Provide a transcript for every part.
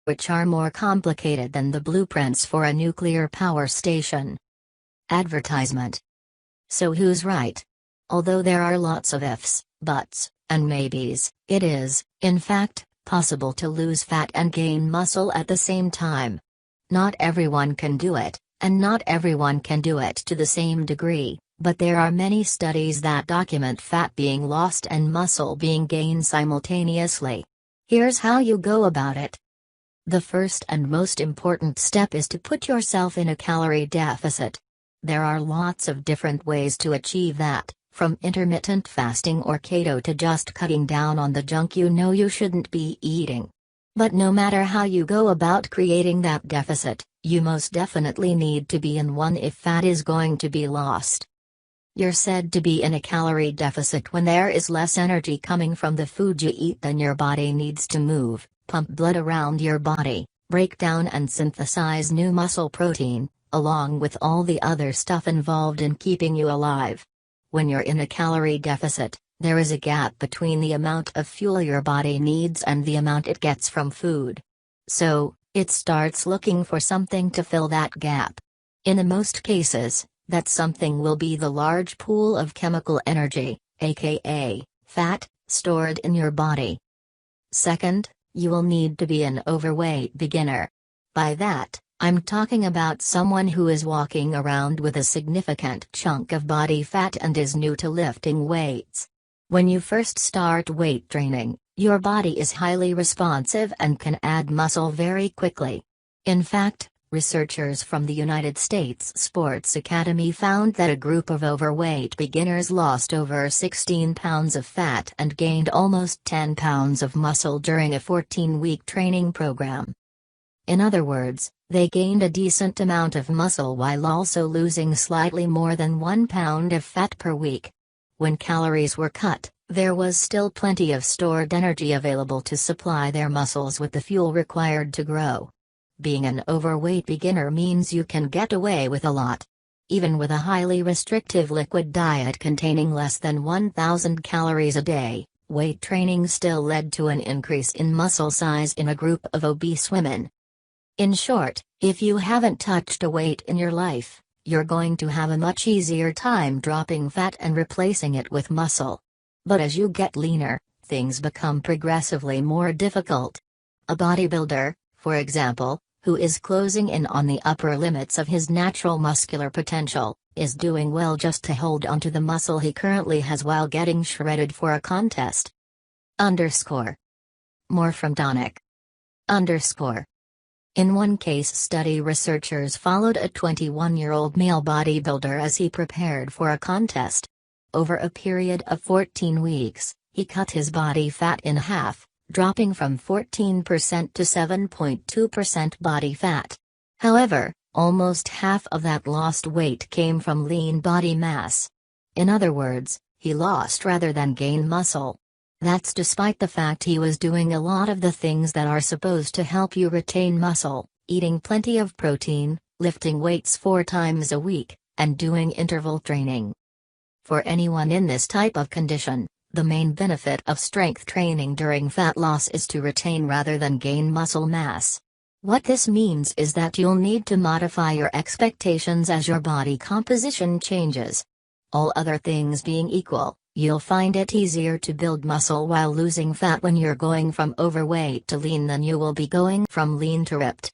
which are more complicated than the blueprints for a nuclear power station. Advertisement. So who's right? Although there are lots of ifs, buts, and maybes, it is, in fact, possible to lose fat and gain muscle at the same time. Not everyone can do it, and not everyone can do it to the same degree, but there are many studies that document fat being lost and muscle being gained simultaneously. Here's how you go about it. The first and most important step is to put yourself in a calorie deficit. There are lots of different ways to achieve that, from intermittent fasting or keto to just cutting down on the junk you know you shouldn't be eating. But no matter how you go about creating that deficit, you most definitely need to be in one if fat is going to be lost. You're said to be in a calorie deficit when there is less energy coming from the food you eat than your body needs to move, pump blood around your body, break down and synthesize new muscle protein, along with all the other stuff involved in keeping you alive. When you're in a calorie deficit, there is a gap between the amount of fuel your body needs and the amount it gets from food. So, it starts looking for something to fill that gap. In the most cases, that something will be the large pool of chemical energy, aka fat, stored in your body. Second, you will need to be an overweight beginner. By that, I'm talking about someone who is walking around with a significant chunk of body fat and is new to lifting weights. When you first start weight training, your body is highly responsive and can add muscle very quickly. In fact, researchers from the United States Sports Academy found that a group of overweight beginners lost over 16 pounds of fat and gained almost 10 pounds of muscle during a 14-week training program. In other words, they gained a decent amount of muscle while also losing slightly more than 1 pound of fat per week. When calories were cut, there was still plenty of stored energy available to supply their muscles with the fuel required to grow. Being an overweight beginner means you can get away with a lot. Even with a highly restrictive liquid diet containing less than 1,000 calories a day, weight training still led to an increase in muscle size in a group of obese women. In short, if you haven't touched a weight in your life, you're going to have a much easier time dropping fat and replacing it with muscle. But as you get leaner, things become progressively more difficult. A bodybuilder, for example, who is closing in on the upper limits of his natural muscular potential, is doing well just to hold onto the muscle he currently has while getting shredded for a contest. More from Donick. In one case study, researchers followed a 21-year-old male bodybuilder as he prepared for a contest. Over a period of 14 weeks, he cut his body fat in half, dropping from 14% to 7.2% body fat. However, almost half of that lost weight came from lean body mass. In other words, he lost rather than gained muscle. That's despite the fact he was doing a lot of the things that are supposed to help you retain muscle, eating plenty of protein, lifting weights 4 times a week, and doing interval training. For anyone in this type of condition, the main benefit of strength training during fat loss is to retain rather than gain muscle mass. What this means is that you'll need to modify your expectations as your body composition changes. All other things being equal, you'll find it easier to build muscle while losing fat when you're going from overweight to lean than you will be going from lean to ripped.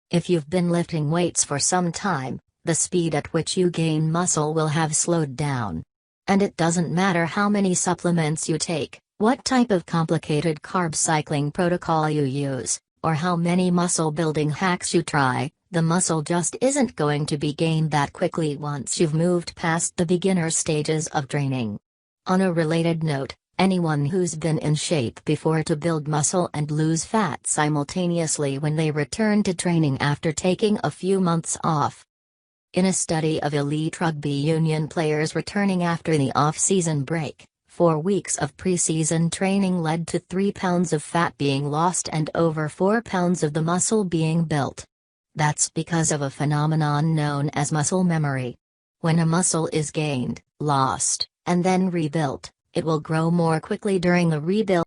If you've been lifting weights for some time, the speed at which you gain muscle will have slowed down. And it doesn't matter how many supplements you take, what type of complicated carb cycling protocol you use, or how many muscle building hacks you try, the muscle just isn't going to be gained that quickly once you've moved past the beginner stages of training. On a related note, anyone who's been in shape before to build muscle and lose fat simultaneously when they return to training after taking a few months off. In a study of elite rugby union players returning after the off-season break, 4 weeks of pre-season training led to 3 pounds of fat being lost and over 4 pounds of the muscle being built. That's because of a phenomenon known as muscle memory. When a muscle is gained, lost, and then rebuilt, it will grow more quickly during the rebuild.